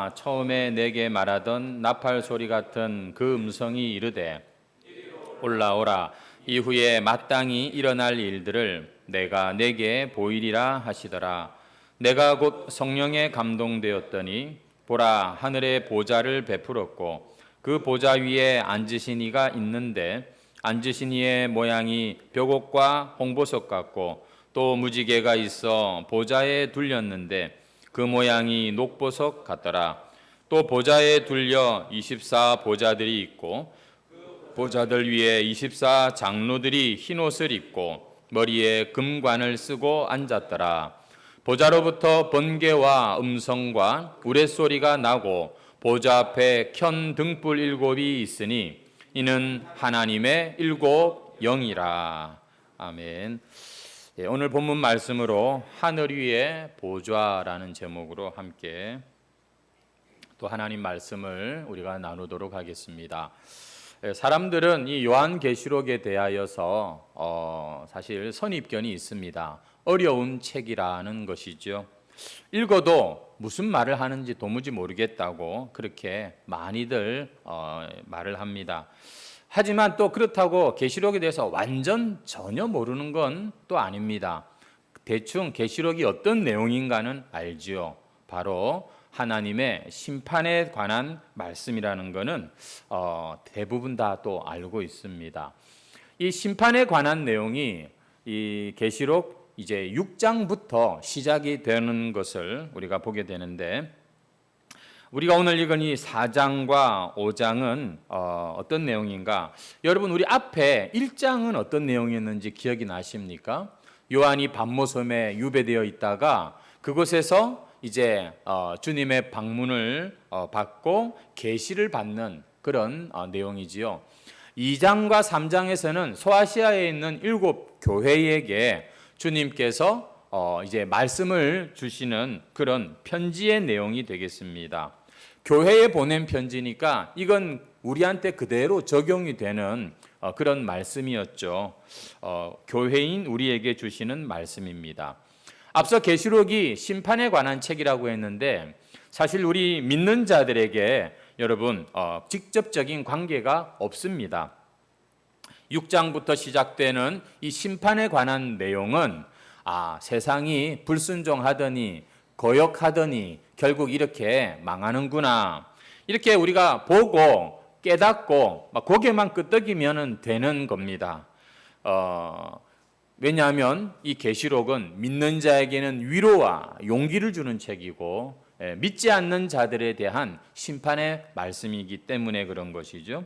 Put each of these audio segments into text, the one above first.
내가 처음에 내게 말하던 나팔 소리 같은 그 음성이 이르되 올라오라. 이후에 마땅히 일어날 일들을 내가 내게 보이리라 하시더라. 내가 곧 성령에 감동되었더니 보라, 하늘의 보좌를 베풀었고 그 보좌 위에 앉으신 이가 있는데 앉으신 이의 모양이 벽옥과 홍보석 같고 또 무지개가 있어 보좌에 둘렸는데 그 모양이 녹보석 같더라. 또 보좌에 둘려 24 보좌들이 있고 보좌들 위에 24 장로들이 흰옷을 입고 머리에 금관을 쓰고 앉았더라. 보좌로부터 번개와 음성과 우레소리가 나고 보좌 앞에 켠 등불 7이 있으니 이는 하나님의 7 영이라. 아멘. 오늘 본문 말씀으로 하늘 위의 보좌라는 제목으로 함께 또 하나님 말씀을 우리가 나누도록 하겠습니다. 사람들은 이 요한계시록에 대하여서 사실 선입견이 있습니다. 어려운 책이라는 것이죠. 읽어도 무슨 말을 하는지 도무지 모르겠다고 그렇게 많이들 말을 합니다. 하지만 또 그렇다고 계시록에 대해서 완전 전혀 모르는 건 또 아닙니다. 대충 계시록이 어떤 내용인가는 알지요. 바로 하나님의 심판에 관한 말씀이라는 것은 대부분 다 또 알고 있습니다. 이 심판에 관한 내용이 이 계시록 이제 6장부터 시작이 되는 것을 우리가 보게 되는데, 우리가 오늘 읽은 이 4장과 5장은 어떤 내용인가? 여러분, 우리 앞에 1장은 어떤 내용이었는지 기억이 나십니까? 요한이 반모섬에 유배되어 있다가 그곳에서 이제 주님의 방문을 받고 계시를 받는 그런 내용이지요. 2장과 3장에서는 소아시아에 있는 7 교회에게 주님께서 이제 말씀을 주시는 그런 편지의 내용이 되겠습니다. 교회에 보낸 편지니까 이건 우리한테 그대로 적용이 되는 그런 말씀이었죠. 교회인 우리에게 주시는 말씀입니다. 앞서 계시록이 심판에 관한 책이라고 했는데 사실 우리 믿는 자들에게 여러분 직접적인 관계가 없습니다. 6장부터 시작되는 이 심판에 관한 내용은 세상이 불순종하더니 거역하더니 결국 이렇게 망하는구나, 이렇게 우리가 보고 깨닫고 고개만 끄덕이면 되는 겁니다. 왜냐하면 이 계시록은 믿는 자에게는 위로와 용기를 주는 책이고 믿지 않는 자들에 대한 심판의 말씀이기 때문에 그런 것이죠.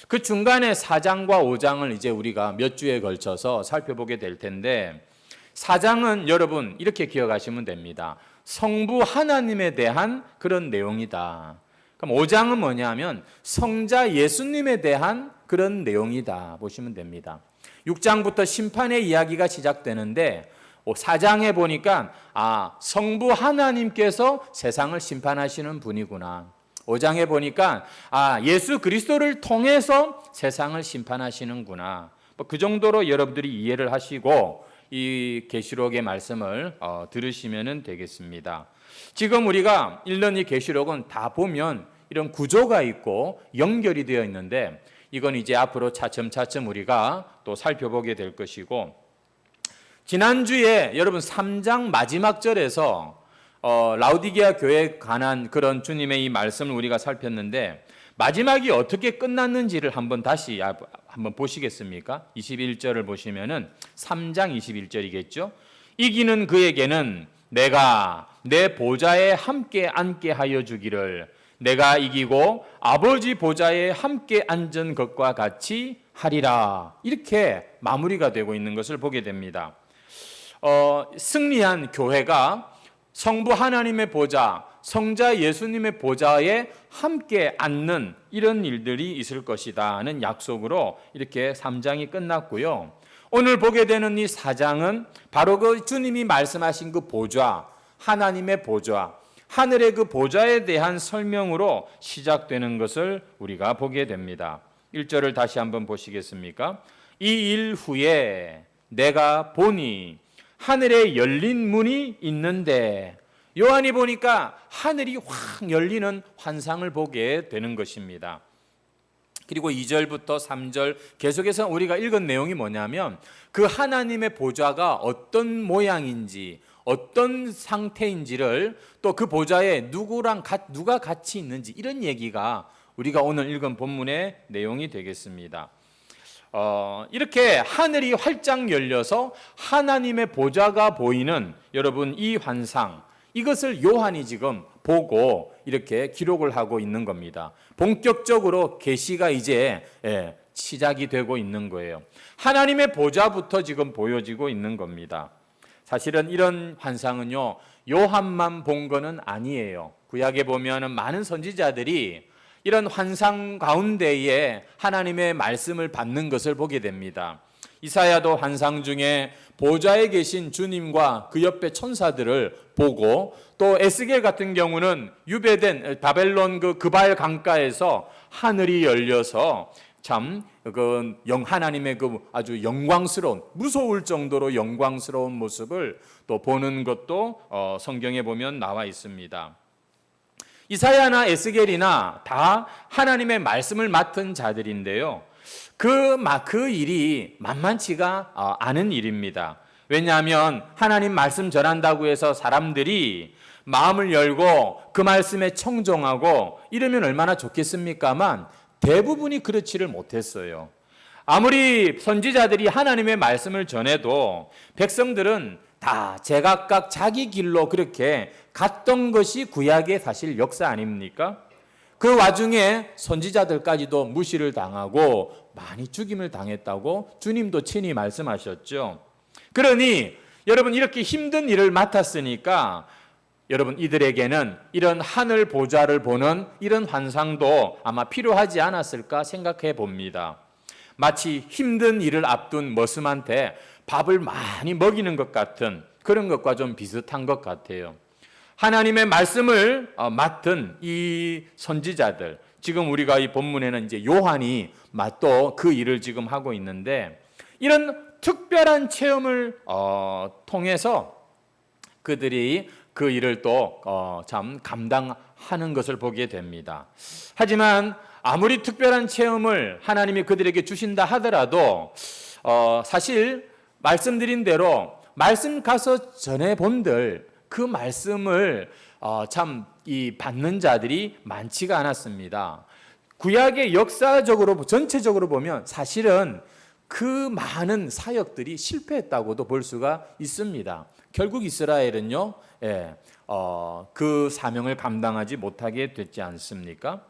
그 중간에 4장과 5장을 이제 우리가 몇 주에 걸쳐서 살펴보게 될 텐데, 4장은 여러분 이렇게 기억하시면 됩니다. 성부 하나님에 대한 그런 내용이다. 그럼 5장은 뭐냐면 성자 예수님에 대한 그런 내용이다 보시면 됩니다. 6장부터 심판의 이야기가 시작되는데 4장에 보니까 성부 하나님께서 세상을 심판하시는 분이구나. 5장에 보니까 예수 그리스도를 통해서 세상을 심판하시는구나. 그 정도로 여러분들이 이해를 하시고 이 계시록의 말씀을 들으시면 되겠습니다. 지금 우리가 읽는 이 계시록은 다 보면 이런 구조가 있고 연결이 되어 있는데, 이건 이제 앞으로 차츰차츰 우리가 또 살펴보게 될 것이고, 지난주에 여러분 3장 마지막 절에서 라우디게아 교회에 관한 그런 주님의 이 말씀을 우리가 살폈는데, 마지막이 어떻게 끝났는지를 다시 한번 보시겠습니까? 21절을 보시면은 3장 21절이겠죠. 이기는 그에게는 내가 내 보좌에 함께 앉게 하여 주기를, 내가 이기고 아버지 보좌에 함께 앉은 것과 같이 하리라. 이렇게 마무리가 되고 있는 것을 보게 됩니다. 승리한 교회가 성부 하나님의 보좌, 성자 예수님의 보좌에 함께 앉는 이런 일들이 있을 것이다는 약속으로 이렇게 3장이 끝났고요. 오늘 보게 되는 이 4장은 바로 그 주님이 말씀하신 그 보좌, 하나님의 보좌, 하늘의 그 보좌에 대한 설명으로 시작되는 것을 우리가 보게 됩니다. 1절을 다시 한번 보시겠습니까? 이 일 후에 내가 보니 하늘에 열린 문이 있는데, 요한이 보니까 하늘이 확 열리는 환상을 보게 되는 것입니다. 그리고 2절부터 3절 계속해서 우리가 읽은 내용이 뭐냐면 그 하나님의 보좌가 어떤 모양인지 어떤 상태인지를 또 그 보좌에 누가 같이 있는지 이런 얘기가 우리가 오늘 읽은 본문의 내용이 되겠습니다. 이렇게 하늘이 활짝 열려서 하나님의 보좌가 보이는 여러분 이 환상, 이것을 요한이 지금 보고 이렇게 기록을 하고 있는 겁니다. 본격적으로 계시가 이제 시작이 되고 있는 거예요. 하나님의 보좌부터 지금 보여지고 있는 겁니다. 사실은 이런 환상은요, 요한만 본 거는 아니에요. 구약에 보면 많은 선지자들이 이런 환상 가운데에 하나님의 말씀을 받는 것을 보게 됩니다. 이사야도 환상 중에 보좌에 계신 주님과 그 옆에 천사들을 보고, 또 에스겔 같은 경우는 유배된 바벨론 그 그발 강가에서 하늘이 열려서 참 하나님의 그 아주 영광스러운, 무서울 정도로 영광스러운 모습을 또 보는 것도 성경에 보면 나와 있습니다. 이사야나 에스겔이나 다 하나님의 말씀을 맡은 자들인데요. 그 일이 만만치가 않은 일입니다. 왜냐하면 하나님 말씀 전한다고 해서 사람들이 마음을 열고 그 말씀에 청종하고 이러면 얼마나 좋겠습니까만 대부분이 그렇지를 못했어요. 아무리 선지자들이 하나님의 말씀을 전해도 백성들은 다 제각각 자기 길로 그렇게 갔던 것이 구약의 사실 역사 아닙니까? 그 와중에 선지자들까지도 무시를 당하고 많이 죽임을 당했다고 주님도 친히 말씀하셨죠. 그러니 여러분 이렇게 힘든 일을 맡았으니까 여러분 이들에게는 이런 하늘 보좌를 보는 이런 환상도 아마 필요하지 않았을까 생각해 봅니다. 마치 힘든 일을 앞둔 머슴한테 밥을 많이 먹이는 것 같은 그런 것과 좀 비슷한 것 같아요. 하나님의 말씀을 맡은 이 선지자들, 지금 우리가 이 본문에는 이제 요한이 또 그 일을 지금 하고 있는데, 이런 특별한 체험을 통해서 그들이 그 일을 또 참 감당하는 것을 보게 됩니다. 하지만 아무리 특별한 체험을 하나님이 그들에게 주신다 하더라도 사실 말씀드린 대로 말씀 가서 전해본들 그 말씀을 이 받는 자들이 많지가 않았습니다. 구약의 역사적으로 전체적으로 보면 사실은 그 많은 사역들이 실패했다고도 볼 수가 있습니다. 결국 이스라엘은요, 그 사명을 감당하지 못하게 됐지 않습니까?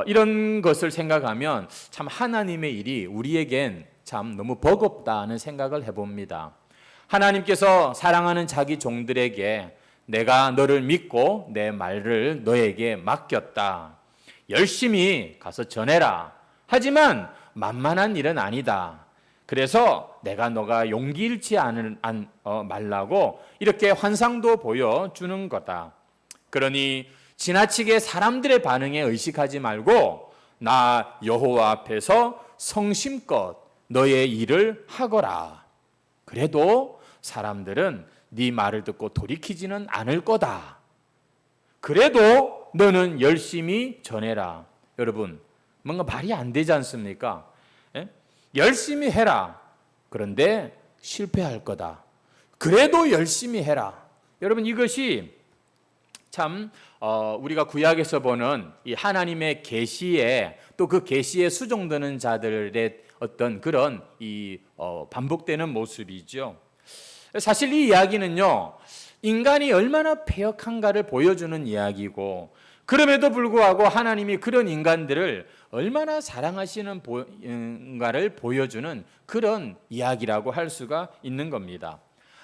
이런 것을 생각하면 참 하나님의 일이 우리에겐 참 너무 버겁다는 생각을 해봅니다. 하나님께서 사랑하는 자기 종들에게 내가 너를 믿고 내 말을 너에게 맡겼다. 열심히 가서 전해라. 하지만 만만한 일은 아니다. 그래서 너가 용기 잃지 말라고 이렇게 환상도 보여주는 거다. 그러니 지나치게 사람들의 반응에 의식하지 말고 나 여호와 앞에서 성심껏 너의 일을 하거라. 그래도 사람들은 네 말을 듣고 돌이키지는 않을 거다. 그래도 너는 열심히 전해라. 여러분, 뭔가 말이 안 되지 않습니까? 열심히 해라. 그런데 실패할 거다. 그래도 열심히 해라. 여러분, 이것이 참 우리가 구약에서 보는 이 하나님의 계시에 또 그 계시에 수종드는 자들의 어떤 그런 반복되는 모습이죠. 사실 이 이야기는요, 인간이 얼마나 패역한가를 보여주는 이야기고, 그럼에도 불구하고 하나님이 그런 인간들을 얼마나 사랑하시는가를 보여주는 그런 이야기라고 할 수가 있는 겁니다.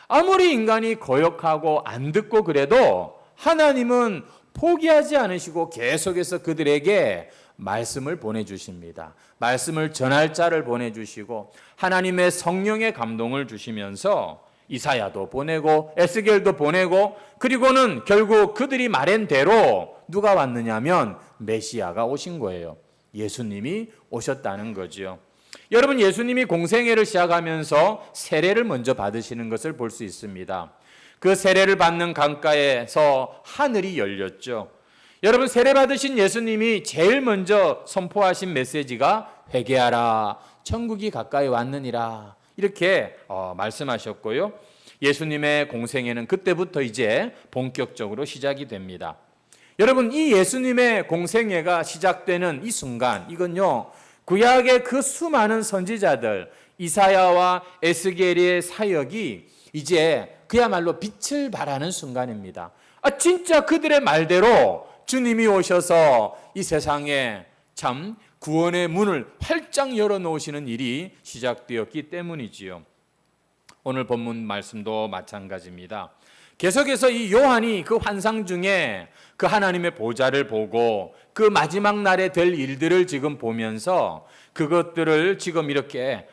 아무리 인간이 거역하고 안 듣고 그래도 하나님은 포기하지 않으시고 계속해서 그들에게 말씀을 보내주십니다. 말씀을 전할 자를 보내주시고 하나님의 성령의 감동을 주시면서 이사야도 보내고 에스겔도 보내고, 그리고는 결국 그들이 말한 대로 누가 왔느냐면 메시아가 오신 거예요. 예수님이 오셨다는 거죠. 여러분, 예수님이 공생애를 시작하면서 세례를 먼저 받으시는 것을 볼 수 있습니다. 그 세례를 받는 강가에서 하늘이 열렸죠. 여러분, 세례 받으신 예수님이 제일 먼저 선포하신 메시지가 회개하라, 천국이 가까이 왔느니라, 이렇게 말씀하셨고요. 예수님의 공생애는 그때부터 이제 본격적으로 시작이 됩니다. 여러분, 이 예수님의 공생애가 시작되는 이 순간, 이건요, 구약의 그 수많은 선지자들 이사야와 에스겔의 사역이 이제 그야말로 빛을 발하는 순간입니다. 진짜 그들의 말대로 주님이 오셔서 이 세상에 참 구원의 문을 활짝 열어놓으시는 일이 시작되었기 때문이지요. 오늘 본문 말씀도 마찬가지입니다. 계속해서 이 요한이 그 환상 중에 그 하나님의 보좌를 보고 그 마지막 날에 될 일들을 지금 보면서 그것들을 지금 이렇게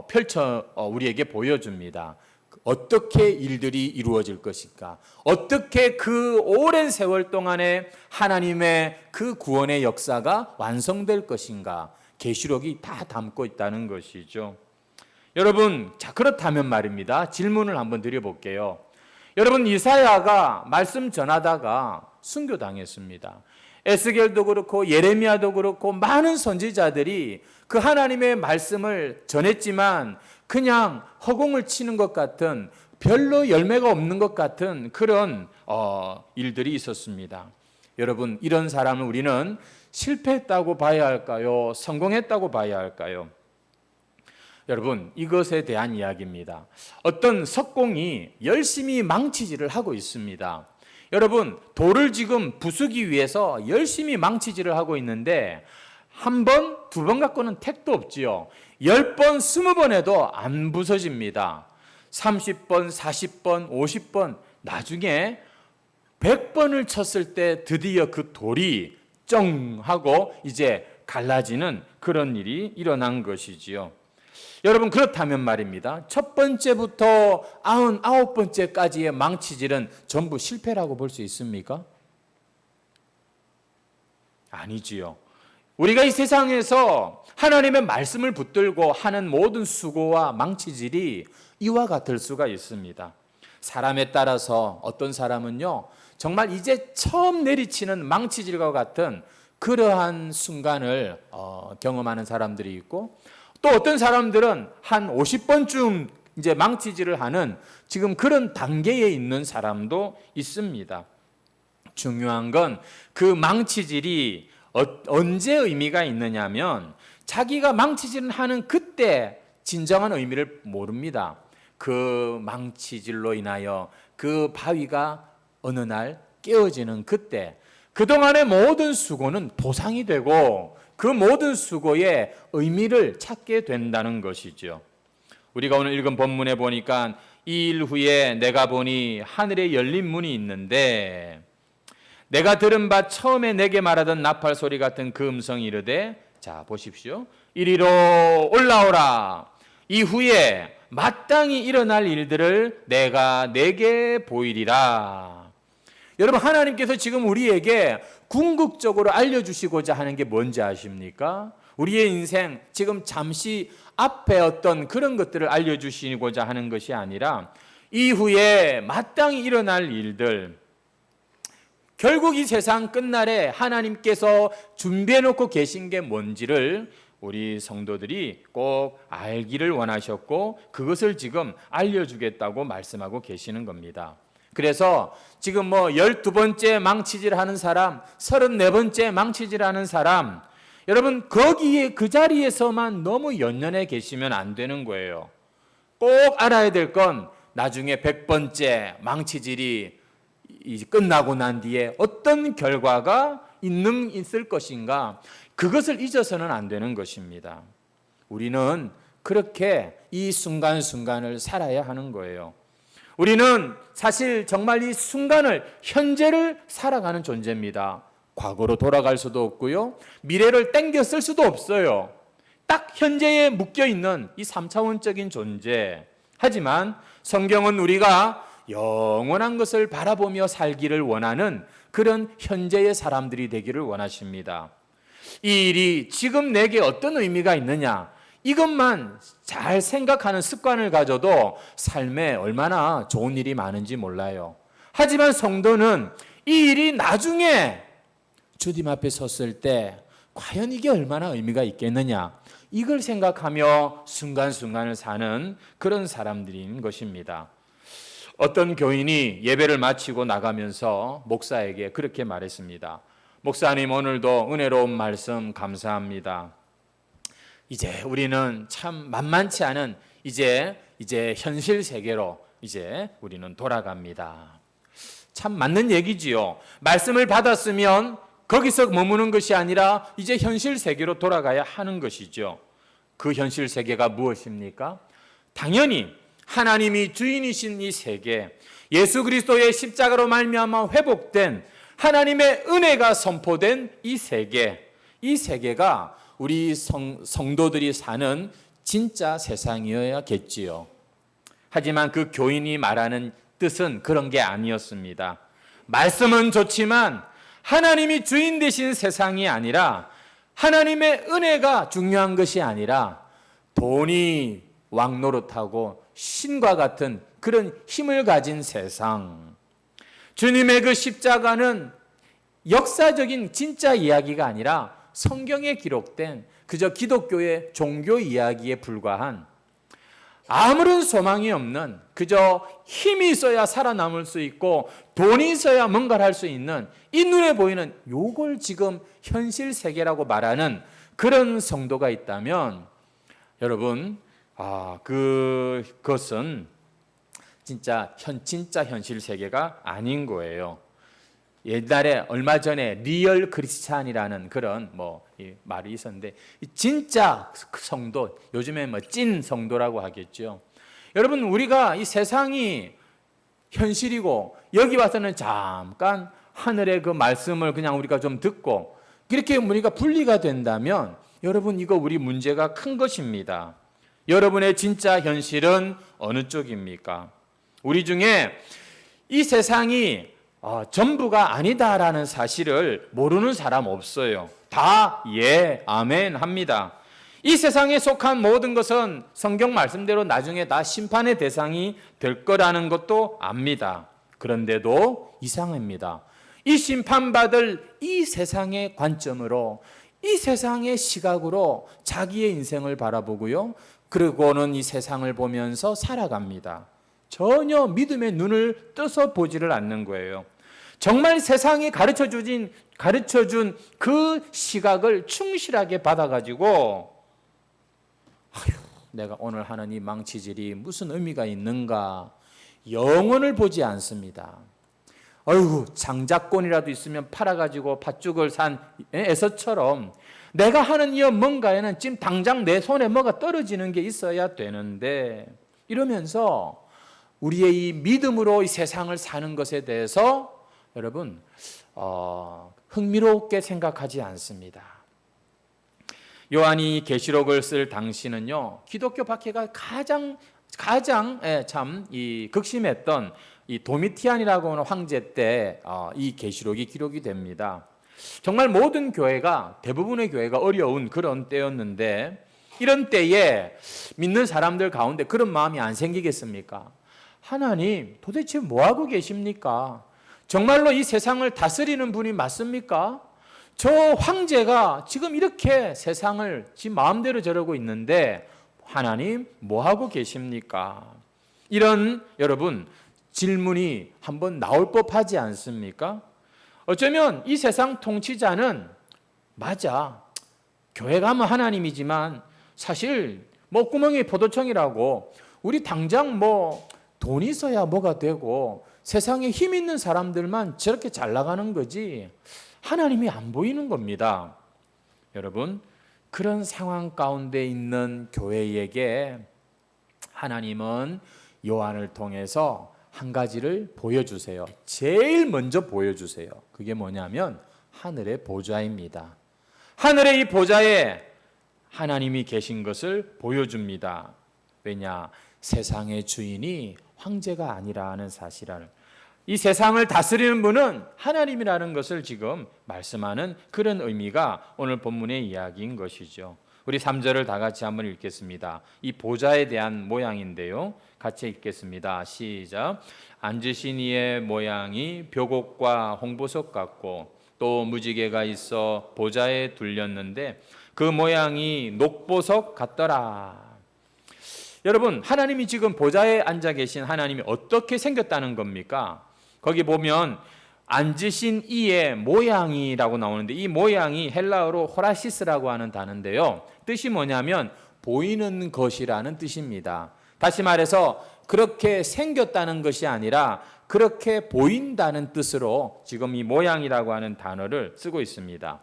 펼쳐 우리에게 보여줍니다. 어떻게 일들이 이루어질 것인가? 어떻게 그 오랜 세월 동안에 하나님의 그 구원의 역사가 완성될 것인가? 계시록이 다 담고 있다는 것이죠. 여러분, 자, 그렇다면 말입니다. 질문을 한번 드려볼게요. 여러분, 이사야가 말씀 전하다가 순교당했습니다. 에스겔도 그렇고 예레미야도 그렇고 많은 선지자들이 그 하나님의 말씀을 전했지만 그냥 허공을 치는 것 같은, 별로 열매가 없는 것 같은 그런 일들이 있었습니다. 여러분, 이런 사람을 우리는 실패했다고 봐야 할까요? 성공했다고 봐야 할까요? 여러분, 이것에 대한 이야기입니다. 어떤 석공이 열심히 망치질을 하고 있습니다. 여러분, 돌을 지금 부수기 위해서 열심히 망치질을 하고 있는데 한 번, 두 번 갖고는 택도 없지요. 10번, 20번 해도 안 부서집니다. 30번, 40번, 50번, 나중에 100번을 쳤을 때 드디어 그 돌이 쩡 하고 이제 갈라지는 그런 일이 일어난 것이지요. 여러분, 그렇다면 말입니다. 첫 번째부터 99번째까지의 망치질은 전부 실패라고 볼 수 있습니까? 아니지요. 우리가 이 세상에서 하나님의 말씀을 붙들고 하는 모든 수고와 망치질이 이와 같을 수가 있습니다. 사람에 따라서 어떤 사람은요, 정말 이제 처음 내리치는 망치질과 같은 그러한 순간을 경험하는 사람들이 있고, 또 어떤 사람들은 한 50번쯤 이제 망치질을 하는 지금 그런 단계에 있는 사람도 있습니다. 중요한 건 그 망치질이 언제 의미가 있느냐면 자기가 망치질을 하는 그때 진정한 의미를 모릅니다. 그 망치질로 인하여 그 바위가 어느 날 깨어지는 그때 그동안의 모든 수고는 보상이 되고 그 모든 수고의 의미를 찾게 된다는 것이죠. 우리가 오늘 읽은 본문에 보니까 이 일 후에 내가 보니 하늘에 열린 문이 있는데 내가 들은 바 처음에 내게 말하던 나팔 소리 같은 그 음성이 이르되, 자 보십시오, 이리로 올라오라. 이후에 마땅히 일어날 일들을 내가 내게 보이리라. 여러분, 하나님께서 지금 우리에게 궁극적으로 알려주시고자 하는 게 뭔지 아십니까? 우리의 인생 지금 잠시 앞에 어떤 그런 것들을 알려주시고자 하는 것이 아니라 이후에 마땅히 일어날 일들, 결국 이 세상 끝날에 하나님께서 준비해놓고 계신 게 뭔지를 우리 성도들이 꼭 알기를 원하셨고 그것을 지금 알려주겠다고 말씀하고 계시는 겁니다. 그래서 지금 12번째 망치질 하는 사람, 34번째 망치질 하는 사람, 여러분 거기에 그 자리에서만 너무 연연해 계시면 안 되는 거예요. 꼭 알아야 될 건 나중에 100번째 망치질이 이제 끝나고 난 뒤에 어떤 결과가 있을 것인가, 그것을 잊어서는 안 되는 것입니다. 우리는 그렇게 이 순간순간을 살아야 하는 거예요. 우리는 사실 정말 이 순간을, 현재를 살아가는 존재입니다. 과거로 돌아갈 수도 없고요, 미래를 땡겨 쓸 수도 없어요. 딱 현재에 묶여있는 이 3차원적인 존재. 하지만 성경은 우리가 영원한 것을 바라보며 살기를 원하는 그런 현재의 사람들이 되기를 원하십니다. 이 일이 지금 내게 어떤 의미가 있느냐, 이것만 잘 생각하는 습관을 가져도 삶에 얼마나 좋은 일이 많은지 몰라요. 하지만 성도는 이 일이 나중에 주님 앞에 섰을 때 과연 이게 얼마나 의미가 있겠느냐, 이걸 생각하며 순간순간을 사는 그런 사람들인 것입니다. 어떤 교인이 예배를 마치고 나가면서 목사에게 그렇게 말했습니다. 목사님, 오늘도 은혜로운 말씀 감사합니다. 이제 우리는 참 만만치 않은 이제 현실 세계로 이제 우리는 돌아갑니다. 참 맞는 얘기지요. 말씀을 받았으면 거기서 머무는 것이 아니라 이제 현실 세계로 돌아가야 하는 것이죠. 그 현실 세계가 무엇입니까? 당연히 하나님이 주인이신 이 세계, 예수 그리스도의 십자가로 말미암아 회복된 하나님의 은혜가 선포된 이 세계, 이 세계가 우리 성도들이 사는 진짜 세상이어야겠지요. 하지만 그 교인이 말하는 뜻은 그런 게 아니었습니다. 말씀은 좋지만 하나님이 주인 되신 세상이 아니라, 하나님의 은혜가 중요한 것이 아니라 돈이 왕노릇하고 신과 같은 그런 힘을 가진 세상, 주님의 그 십자가는 역사적인 진짜 이야기가 아니라 성경에 기록된 그저 기독교의 종교 이야기에 불과한 아무런 소망이 없는, 그저 힘이 있어야 살아남을 수 있고 돈이 있어야 뭔가를 할 수 있는, 이 눈에 보이는 요걸 지금 현실 세계라고 말하는 그런 성도가 있다면 여러분, 그것은 진짜 현실 세계가 아닌 거예요. 옛날에 얼마 전에 리얼 크리스찬이라는 그런 말이 있었는데, 진짜 성도, 요즘에 찐 성도라고 하겠죠. 여러분, 우리가 이 세상이 현실이고 여기 와서는 잠깐 하늘의 그 말씀을 그냥 우리가 좀 듣고 이렇게 우리가 분리가 된다면 여러분, 이거 우리 문제가 큰 것입니다. 여러분의 진짜 현실은 어느 쪽입니까? 우리 중에 이 세상이 전부가 아니다라는 사실을 모르는 사람 없어요. 다 예, 아멘 합니다. 이 세상에 속한 모든 것은 성경 말씀대로 나중에 다 심판의 대상이 될 거라는 것도 압니다. 그런데도 이상합니다. 이 심판받을 이 세상의 관점으로, 이 세상의 시각으로 자기의 인생을 바라보고요, 그리고는 이 세상을 보면서 살아갑니다. 전혀 믿음의 눈을 떠서 보지를 않는 거예요. 정말 세상이 가르쳐준 그 시각을 충실하게 받아가지고, 내가 오늘 하는 이 망치질이 무슨 의미가 있는가, 영혼을 보지 않습니다. 장자권이라도 있으면 팔아가지고 팥죽을 산 에서처럼 내가 하는 이 뭔가에는 지금 당장 내 손에 뭐가 떨어지는 게 있어야 되는데, 이러면서 우리의 이 믿음으로 이 세상을 사는 것에 대해서 여러분 흥미롭게 생각하지 않습니다. 요한이 계시록을 쓸 당시는요, 기독교 박해가 가장 극심했던 이 도미티안이라고 하는 황제 때 이 계시록이 기록이 됩니다. 정말 모든 교회가, 대부분의 교회가 어려운 그런 때였는데, 이런 때에 믿는 사람들 가운데 그런 마음이 안 생기겠습니까? 하나님, 도대체 뭐 하고 계십니까? 정말로 이 세상을 다스리는 분이 맞습니까? 저 황제가 지금 이렇게 세상을 지 마음대로 저러고 있는데 하나님 뭐 하고 계십니까? 이런 여러분 질문이 한번 나올 법하지 않습니까? 어쩌면 이 세상 통치자는 맞아, 교회 가면 하나님이지만 사실 목구멍이 포도청이라고, 우리 당장 돈이 있어야 뭐가 되고 세상에 힘 있는 사람들만 저렇게 잘 나가는 거지 하나님이 안 보이는 겁니다. 여러분, 그런 상황 가운데 있는 교회에게 하나님은 요한을 통해서 한 가지를 보여주세요. 제일 먼저 보여주세요. 그게 뭐냐면 하늘의 보좌입니다. 하늘의 이 보좌에 하나님이 계신 것을 보여줍니다. 왜냐? 세상의 주인이 황제가 아니라는 사실을, 이 세상을 다스리는 분은 하나님이라는 것을 지금 말씀하는 그런 의미가 오늘 본문의 이야기인 것이죠. 우리 3절을 다 같이 한번 읽겠습니다. 이 보좌에 대한 모양인데요. 같이 읽겠습니다. 시작. 앉으신 이의 모양이 벽옥과 홍보석 같고 또 무지개가 있어 보좌에 둘렸는데 그 모양이 녹보석 같더라. 여러분, 하나님이 지금 보좌에 앉아 계신 하나님이 어떻게 생겼다는 겁니까? 거기 보면 앉으신 이의 모양이라고 나오는데 이 모양이 헬라어로 호라시스라고 하는 단어인데요. 뜻이 뭐냐면 보이는 것이라는 뜻입니다. 다시 말해서 그렇게 생겼다는 것이 아니라 그렇게 보인다는 뜻으로 지금 이 모양이라고 하는 단어를 쓰고 있습니다.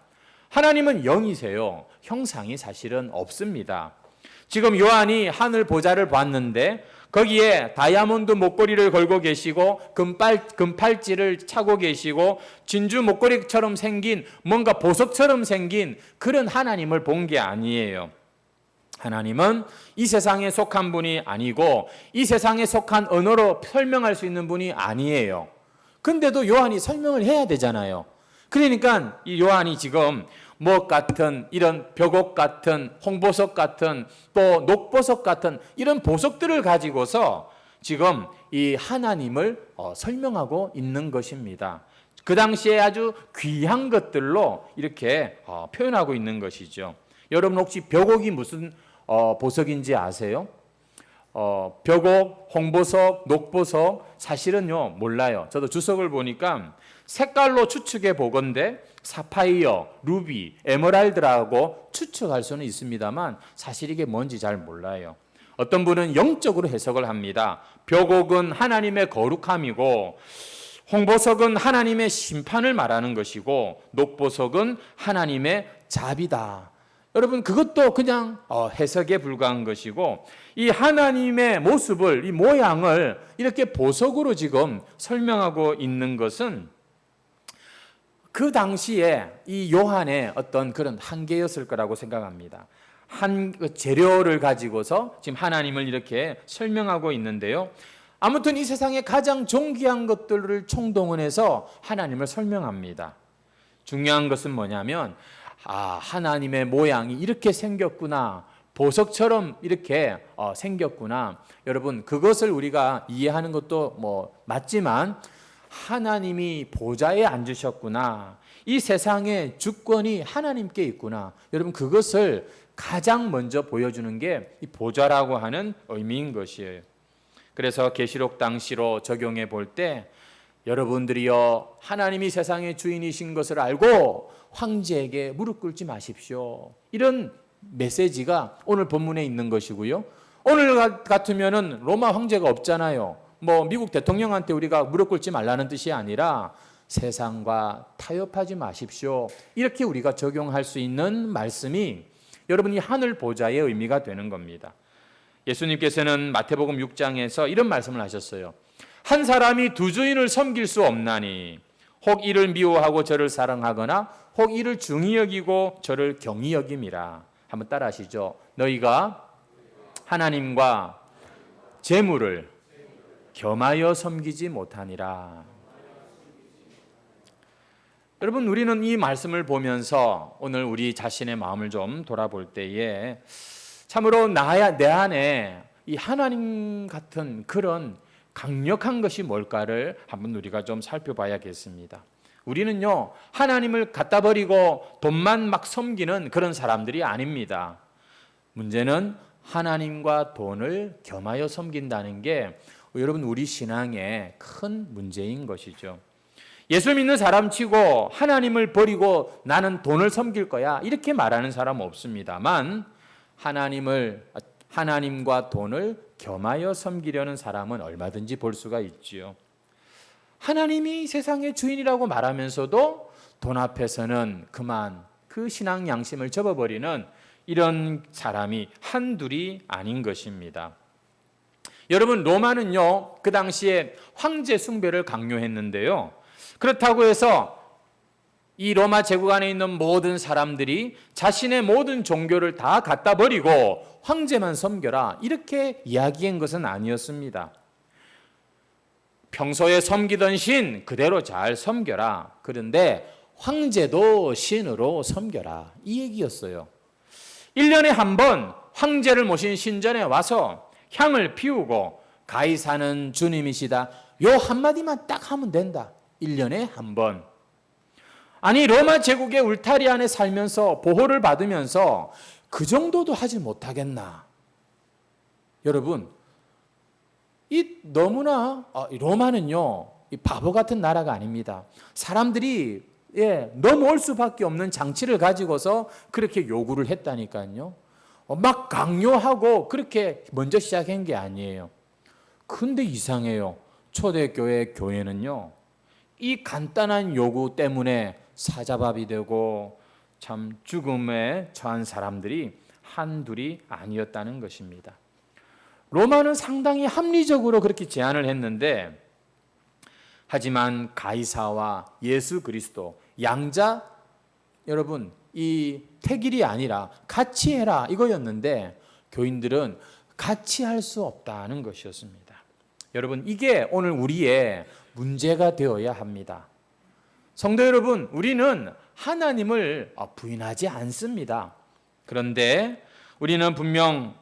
하나님은 영이세요. 형상이 사실은 없습니다. 지금 요한이 하늘 보좌를 봤는데 거기에 다이아몬드 목걸이를 걸고 계시고 금팔찌를 차고 계시고 진주 목걸이처럼 생긴 뭔가 보석처럼 생긴 그런 하나님을 본 게 아니에요. 하나님은 이 세상에 속한 분이 아니고 이 세상에 속한 언어로 설명할 수 있는 분이 아니에요. 근데도 요한이 설명을 해야 되잖아요. 그러니까 이 요한이 지금 목 같은 이런 벽옥 같은 홍보석 같은 또 녹보석 같은 이런 보석들을 가지고서 지금 이 하나님을 설명하고 있는 것입니다. 그 당시에 아주 귀한 것들로 이렇게 표현하고 있는 것이죠. 여러분 혹시 벽옥이 무슨 보석인지 아세요? 벽옥, 홍보석, 녹보석 사실은요 몰라요. 저도 주석을 보니까 색깔로 추측해 보건대 사파이어, 루비, 에메랄드라고 추측할 수는 있습니다만 사실 이게 뭔지 잘 몰라요. 어떤 분은 영적으로 해석을 합니다. 벽옥은 하나님의 거룩함이고 홍보석은 하나님의 심판을 말하는 것이고 녹보석은 하나님의 자비다. 여러분 그것도 그냥 해석에 불과한 것이고 이 하나님의 모습을 이 모양을 이렇게 보석으로 지금 설명하고 있는 것은 그 당시에 이 요한의 어떤 그런 한계였을 거라고 생각합니다. 한 재료를 가지고서 지금 하나님을 이렇게 설명하고 있는데요. 아무튼 이 세상에 가장 존귀한 것들을 총동원해서 하나님을 설명합니다. 중요한 것은 뭐냐면 하나님의 모양이 이렇게 생겼구나. 보석처럼 이렇게 생겼구나. 여러분 그것을 우리가 이해하는 것도 맞지만 하나님이 보좌에 앉으셨구나. 이 세상의 주권이 하나님께 있구나. 여러분 그것을 가장 먼저 보여주는 게 이 보좌라고 하는 의미인 것이에요. 그래서 계시록 당시로 적용해 볼 때 여러분들이여 하나님이 세상의 주인이신 것을 알고 황제에게 무릎 꿇지 마십시오. 이런 메시지가 오늘 본문에 있는 것이고요. 오늘 같으면은 로마 황제가 없잖아요. 미국 대통령한테 우리가 무릎 꿇지 말라는 뜻이 아니라 세상과 타협하지 마십시오. 이렇게 우리가 적용할 수 있는 말씀이 여러분이 하늘 보좌의 의미가 되는 겁니다. 예수님께서는 마태복음 6장에서 이런 말씀을 하셨어요. 한 사람이 두 주인을 섬길 수 없나니 혹 이를 미워하고 저를 사랑하거나 혹 이를 중히 여기고 저를 경히 여김이라. 한번 따라 하시죠. 너희가 하나님과 재물을 겸하여 섬기지 못하니라. 여러분 우리는 이 말씀을 보면서 오늘 우리 자신의 마음을 좀 돌아볼 때에 참으로 내 안에 이 하나님 같은 그런 강력한 것이 뭘까를 한번 우리가 좀 살펴봐야겠습니다. 우리는요 하나님을 갖다 버리고 돈만 막 섬기는 그런 사람들이 아닙니다. 문제는 하나님과 돈을 겸하여 섬긴다는 게 여러분 우리 신앙의 큰 문제인 것이죠. 예수 믿는 사람 치고 하나님을 버리고 나는 돈을 섬길 거야 이렇게 말하는 사람은 없습니다만 하나님과 돈을 겸하여 섬기려는 사람은 얼마든지 볼 수가 있지요. 하나님이 세상의 주인이라고 말하면서도 돈 앞에서는 그만 그 신앙 양심을 접어버리는 이런 사람이 한둘이 아닌 것입니다. 여러분 로마는요 그 당시에 황제 숭배를 강요했는데요. 그렇다고 해서 이 로마 제국 안에 있는 모든 사람들이 자신의 모든 종교를 다 갖다 버리고 황제만 섬겨라 이렇게 이야기한 것은 아니었습니다. 평소에 섬기던 신 그대로 잘 섬겨라. 그런데 황제도 신으로 섬겨라 이 얘기였어요. 1년에 한 번 황제를 모신 신전에 와서 향을 피우고 가이사는 주님이시다. 요 한마디만 딱 하면 된다. 1년에 한 번. 아니 로마 제국의 울타리 안에 살면서 보호를 받으면서 그 정도도 하지 못하겠나. 여러분, 이 너무나 로마는요 이 바보 같은 나라가 아닙니다. 사람들이 넘어올 수밖에 없는 장치를 가지고서 그렇게 요구를 했다니까요. 막 강요하고 그렇게 먼저 시작한 게 아니에요. 근데 이상해요. 초대교회 교회는요 이 간단한 요구 때문에 사자밥이 되고 참 죽음에 처한 사람들이 한둘이 아니었다는 것입니다. 로마는 상당히 합리적으로 그렇게 제안을 했는데, 하지만 가이사와 예수 그리스도 양자, 여러분 이 택일이 아니라 같이 해라 이거였는데 교인들은 같이 할 수 없다는 것이었습니다. 여러분, 이게 오늘 우리의 문제가 되어야 합니다. 성도 여러분, 우리는 하나님을 부인하지 않습니다. 그런데 우리는 분명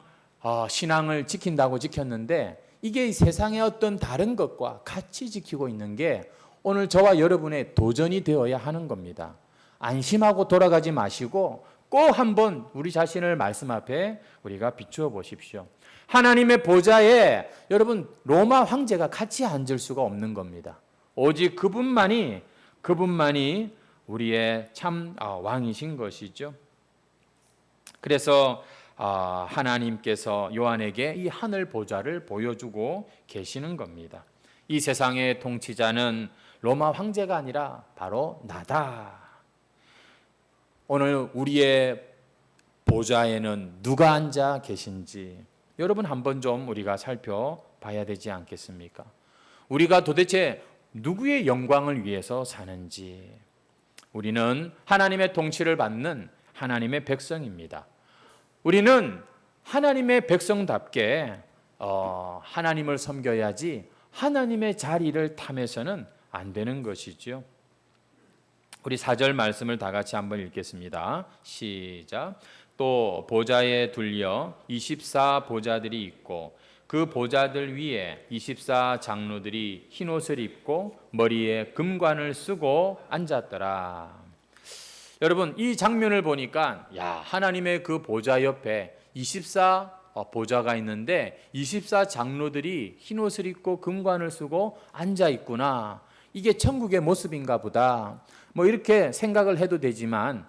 신앙을 지킨다고 지켰는데 이게 세상의 어떤 다른 것과 같이 지키고 있는 게 오늘 저와 여러분의 도전이 되어야 하는 겁니다. 안심하고 돌아가지 마시고 꼭 한번 우리 자신을 말씀 앞에 우리가 비추어 보십시오. 하나님의 보좌에 여러분 로마 황제가 같이 앉을 수가 없는 겁니다. 오직 그분만이 우리의 참 왕이신 것이죠. 그래서 하나님께서 요한에게 이 하늘 보좌를 보여주고 계시는 겁니다. 이 세상의 통치자는 로마 황제가 아니라 바로 나다. 오늘 우리의 보좌에는 누가 앉아 계신지 여러분 한번 좀 우리가 살펴봐야 되지 않겠습니까? 우리가 도대체 누구의 영광을 위해서 사는지. 우리는 하나님의 통치를 받는 하나님의 백성입니다. 우리는 하나님의 백성답게 하나님을 섬겨야지 하나님의 자리를 탐해서는 안 되는 것이죠. 우리 4절 말씀을 다 같이 한번 읽겠습니다. 시작. 또 보좌에 둘려 24 보좌들이 있고 그 보좌들 위에 24 장로들이 흰옷을 입고 머리에 금관을 쓰고 앉았더라. 여러분, 이 장면을 보니까 하나님의 그 보좌 옆에 24 보좌가 있는데 24 장로들이 흰옷을 입고 금관을 쓰고 앉아 있구나. 이게 천국의 모습인가 보다. 이렇게 생각을 해도 되지만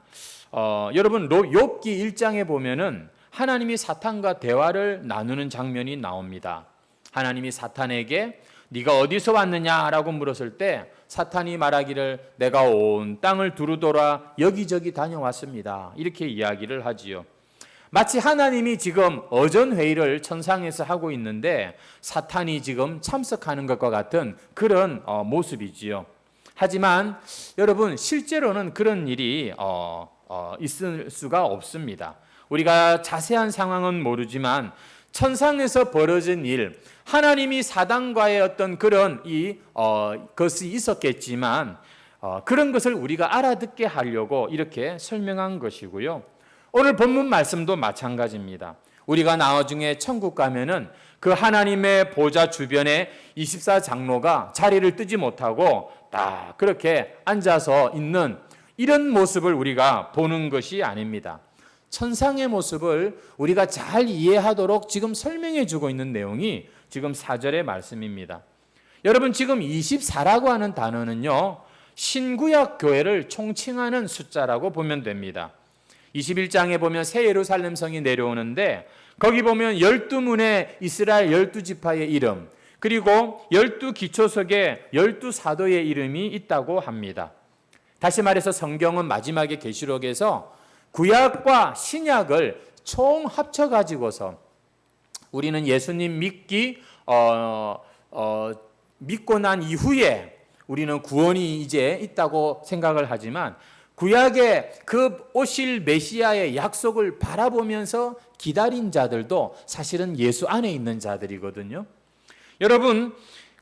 여러분 욥기 1장에 보면은 하나님이 사탄과 대화를 나누는 장면이 나옵니다. 하나님이 사탄에게 네가 어디서 왔느냐라고 물었을 때 사탄이 말하기를 내가 온 땅을 두루돌아 여기저기 다녀왔습니다. 이렇게 이야기를 하지요. 마치 하나님이 지금 어전회의를 천상에서 하고 있는데 사탄이 지금 참석하는 것과 같은 그런 모습이지요. 하지만 여러분 실제로는 그런 일이 있을 수가 없습니다. 우리가 자세한 상황은 모르지만 천상에서 벌어진 일, 하나님이 사단과의 어떤 그런 것이 있었겠지만 그런 것을 우리가 알아듣게 하려고 이렇게 설명한 것이고요. 오늘 본문 말씀도 마찬가지입니다. 우리가 나중에 천국 가면은 그 하나님의 보좌 주변에 24 장로가 자리를 뜨지 못하고 딱 그렇게 앉아서 있는 이런 모습을 우리가 보는 것이 아닙니다. 천상의 모습을 우리가 잘 이해하도록 지금 설명해 주고 있는 내용이 지금 4절의 말씀입니다. 여러분 지금 24라고 하는 단어는요, 신구약 교회를 총칭하는 숫자라고 보면 됩니다. 21장에 보면 새 예루살렘 성이 내려오는데 거기 보면 12문의 이스라엘 12지파의 이름, 그리고 12기초석에 12사도의 이름이 있다고 합니다. 다시 말해서 성경은 마지막에 계시록에서 구약과 신약을 총 합쳐 가지고서 우리는 예수님 믿고 난 이후에 우리는 구원이 이제 있다고 생각을 하지만 구약의 그 오실 메시아의 약속을 바라보면서 기다린 자들도 사실은 예수 안에 있는 자들이거든요. 여러분,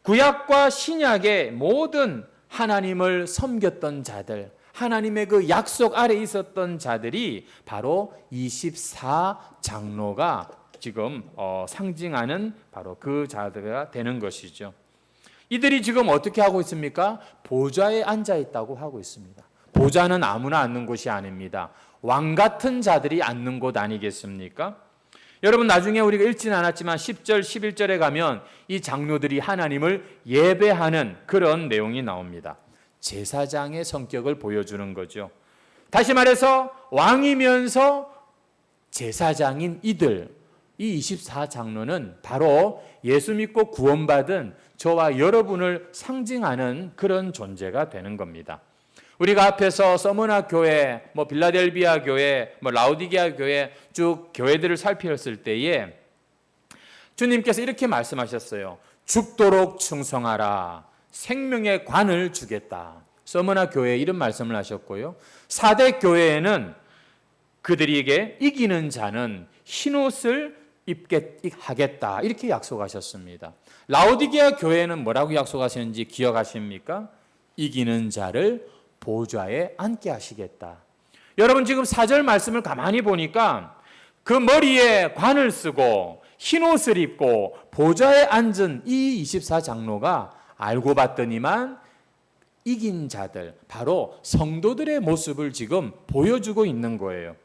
구약과 신약의 모든 하나님을 섬겼던 자들, 하나님의 그 약속 아래 있었던 자들이 바로 24장로가 지금 상징하는 바로 그 자들이 되는 것이죠. 이들이 지금 어떻게 하고 있습니까? 보좌에 앉아 있다고 하고 있습니다. 보좌는 아무나 앉는 곳이 아닙니다. 왕 같은 자들이 앉는 곳 아니겠습니까? 여러분, 나중에 우리가 읽지는 않았지만 10절, 11절에 가면 이 장로들이 하나님을 예배하는 그런 내용이 나옵니다. 제사장의 성격을 보여주는 거죠. 다시 말해서 왕이면서 제사장인 이들, 이 24장로는 바로 예수 믿고 구원받은 저와 여러분을 상징하는 그런 존재가 되는 겁니다. 우리가 앞에서 서머나 교회, 빌라델비아 교회, 라우디게아 교회 쭉 교회들을 살폈을 때에 주님께서 이렇게 말씀하셨어요. 죽도록 충성하라. 생명의 관을 주겠다. 서머나 교회에 이런 말씀을 하셨고요. 사대 교회에는 그들에게 이기는 자는 흰옷을 입게 하겠다. 이렇게 약속하셨습니다. 라우디게아 교회는 뭐라고 약속하셨는지 기억하십니까? 이기는 자를 보좌에 앉게 하시겠다. 여러분, 지금 4절 말씀을 가만히 보니까 그 머리에 관을 쓰고 흰옷을 입고 보좌에 앉은 이 24장로가 알고 봤더니만 이긴 자들, 바로 성도들의 모습을 지금 보여주고 있는 거예요.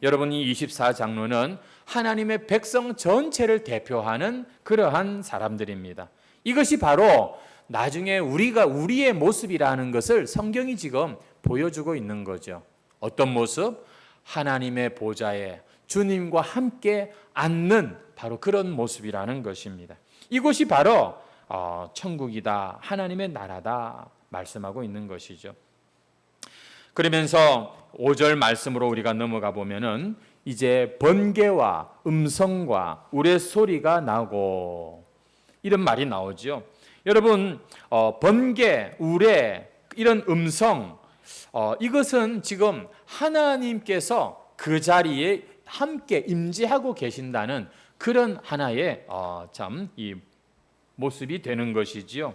여러분, 이 24장로는 하나님의 백성 전체를 대표하는 그러한 사람들입니다. 이것이 바로 나중에 우리의 모습이라는 것을 성경이 지금 보여주고 있는 거죠. 어떤 모습? 하나님의 보좌에 주님과 함께 앉는 바로 그런 모습이라는 것입니다. 이곳이 바로 천국이다, 하나님의 나라다 말씀하고 있는 것이죠. 그러면서 5절 말씀으로 우리가 넘어가 보면은 이제 번개와 음성과 우레소리가 나고 이런 말이 나오죠. 여러분, 번개, 우레, 이런 음성, 이것은 지금 하나님께서 그 자리에 함께 임재하고 계신다는 그런 하나의 이 모습이 되는 것이지요.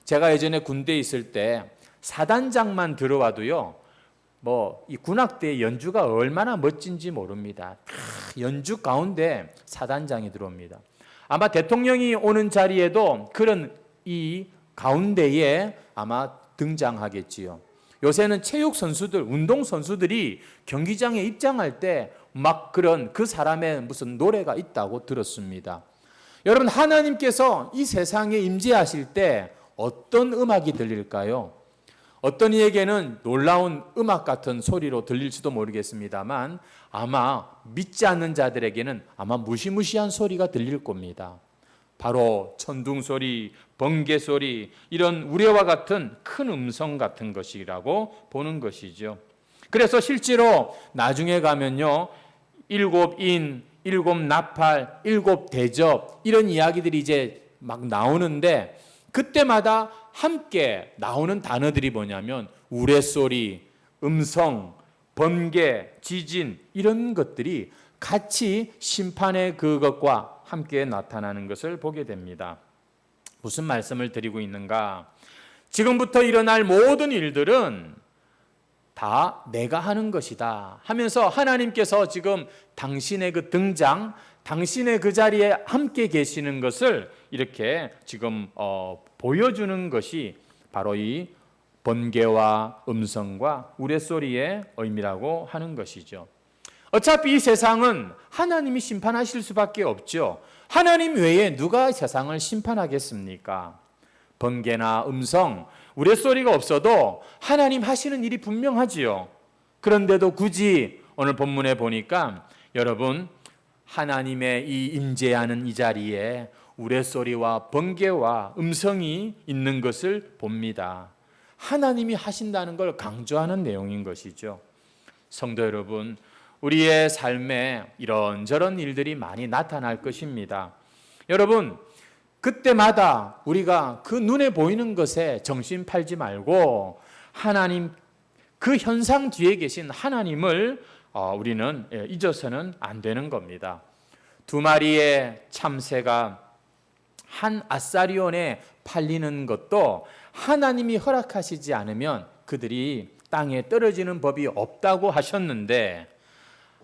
제가 예전에 군대에 있을 때 사단장만 들어와도요, 이 군악대의 연주가 얼마나 멋진지 모릅니다. 연주 가운데 사단장이 들어옵니다. 아마 대통령이 오는 자리에도 그런 이 가운데에 아마 등장하겠지요. 요새는 체육 선수들, 운동 선수들이 경기장에 입장할 때 막 그런 그 사람의 무슨 노래가 있다고 들었습니다. 여러분, 하나님께서 이 세상에 임재하실 때 어떤 음악이 들릴까요? 어떤 이에게는 놀라운 음악 같은 소리로 들릴지도 모르겠습니다만 아마 믿지 않는 자들에게는 아마 무시무시한 소리가 들릴 겁니다. 바로 천둥 소리, 번개 소리, 이런 우레와 같은 큰 음성 같은 것이라고 보는 것이죠. 그래서 실제로 나중에 가면요, 7인, 7나팔, 7대접 이런 이야기들이 이제 막 나오는데 그때마다 함께 나오는 단어들이 뭐냐면 우레소리, 음성, 번개, 지진 이런 것들이 같이 심판의 그것과 함께 나타나는 것을 보게 됩니다. 무슨 말씀을 드리고 있는가? 지금부터 일어날 모든 일들은 다 내가 하는 것이다 하면서 하나님께서 지금 당신의 그 등장, 당신의 그 자리에 함께 계시는 것을 이렇게 지금 보여주는 것이 바로 이 번개와 음성과 우레소리의 의미라고 하는 것이죠. 어차피 이 세상은 하나님이 심판하실 수밖에 없죠. 하나님 외에 누가 세상을 심판하겠습니까? 번개나 음성, 우레소리가 없어도 하나님 하시는 일이 분명하지요. 그런데도 굳이 오늘 본문에 보니까 여러분, 하나님의 이 임재하는 이 자리에 우레소리와 번개와 음성이 있는 것을 봅니다. 하나님이 하신다는 걸 강조하는 내용인 것이죠. 성도 여러분, 우리의 삶에 이런저런 일들이 많이 나타날 것입니다. 여러분, 그때마다 우리가 그 눈에 보이는 것에 정신 팔지 말고 하나님, 그 현상 뒤에 계신 하나님을 우리는 잊어서는 안 되는 겁니다. 2마리의 참새가 한 아사리온에 팔리는 것도 하나님이 허락하시지 않으면 그들이 땅에 떨어지는 법이 없다고 하셨는데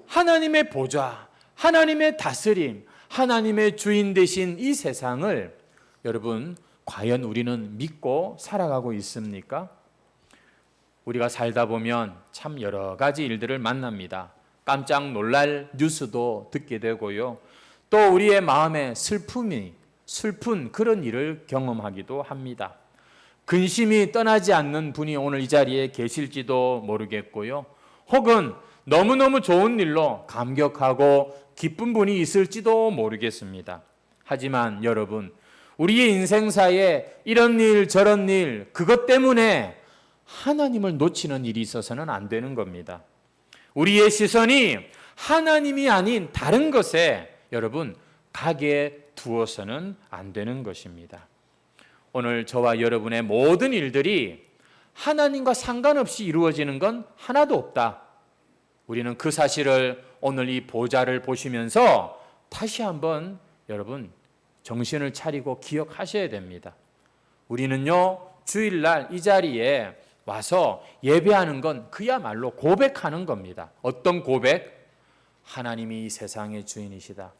하나님의 보좌, 하나님의 다스림, 하나님의 주인 되신 이 세상을 여러분 과연 우리는 믿고 살아가고 있습니까? 우리가 살다 보면 참 여러 가지 일들을 만납니다. 깜짝 놀랄 뉴스도 듣게 되고요. 또 우리의 마음에 슬픈 그런 일을 경험하기도 합니다. 근심이 떠나지 않는 분이 오늘 이 자리에 계실지도 모르겠고요. 혹은 너무너무 좋은 일로 감격하고 기쁜 분이 있을지도 모르겠습니다. 하지만 여러분, 우리의 인생사에 이런 일 저런 일 그것 때문에 하나님을 놓치는 일이 있어서는 안 되는 겁니다. 우리의 시선이 하나님이 아닌 다른 것에 여러분 가게 두어서는 안 되는 것입니다. 오늘 저와 여러분의 모든 일들이 하나님과 상관없이 이루어지는 건 하나도 없다. 우리는 그 사실을 오늘 이 보좌를 보시면서 다시 한번 여러분 정신을 차리고 기억하셔야 됩니다. 우리는요 주일날 이 자리에 와서 예배하는 건 그야말로 고백하는 겁니다. 어떤 고백? 하나님이 이 세상의 주인이시다.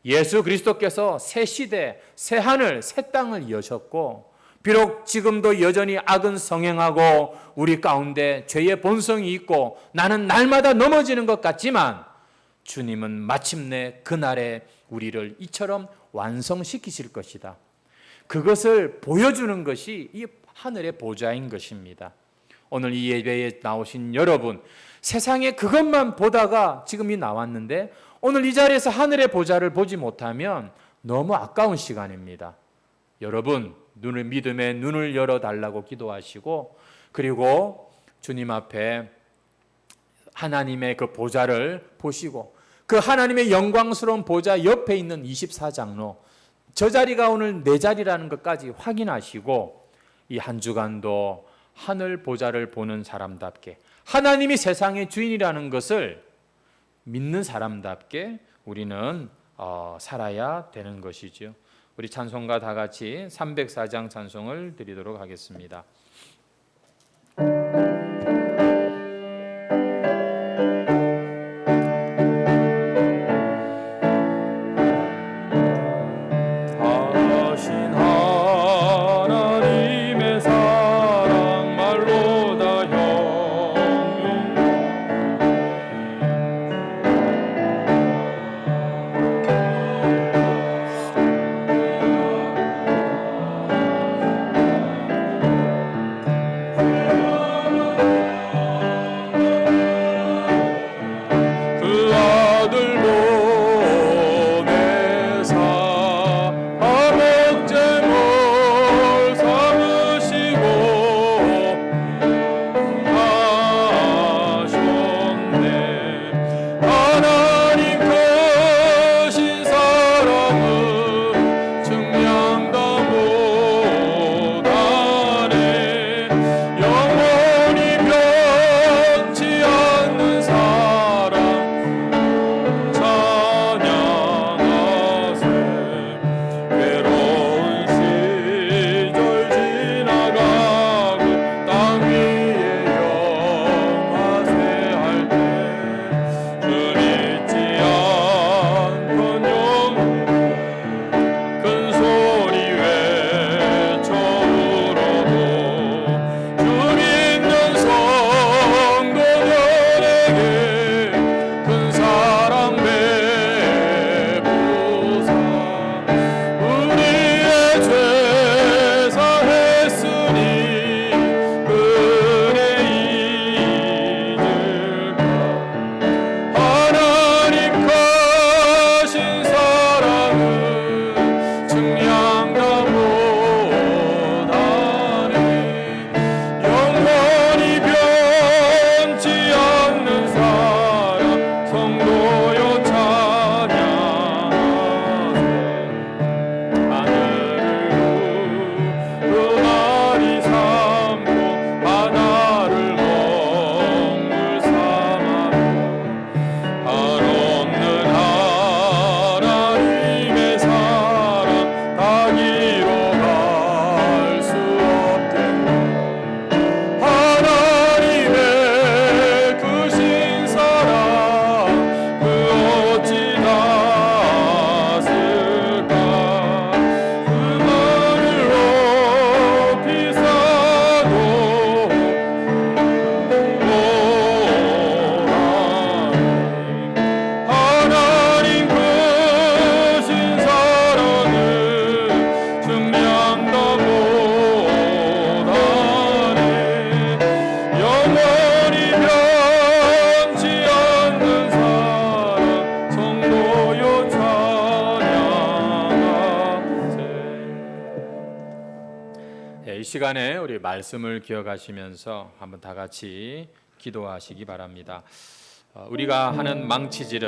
예수 그리스도께서 새 시대, 새 하늘, 새 땅을 여셨고 비록 지금도 여전히 악은 성행하고 우리 가운데 죄의 본성이 있고 나는 날마다 넘어지는 것 같지만 주님은 마침내 그날에 우리를 이처럼 완성시키실 것이다. 그것을 보여주는 것이 이 하늘의 보좌인 것입니다. 오늘 이 예배에 나오신 여러분, 세상에 그것만 보다가 지금이 나왔는데 오늘 이 자리에서 하늘의 보좌를 보지 못하면 너무 아까운 시간입니다. 여러분, 믿음의 눈을 열어달라고 기도하시고 그리고 주님 앞에 하나님의 그 보좌를 보시고 그 하나님의 영광스러운 보좌 옆에 있는 24장로 저 자리가 오늘 내 자리라는 것까지 확인하시고 이 한 주간도 하늘 보좌를 보는 사람답게 하나님이 세상의 주인이라는 것을 믿는 사람답게 우리는 살아야 되는 것이죠. 우리 찬송가 다 같이 304장 찬송을 드리도록 하겠습니다. 이 시간에 우리 말씀을 기억하시면서 한번 다 같이 기도하시기 바랍니다. 우리가 하는 망치질은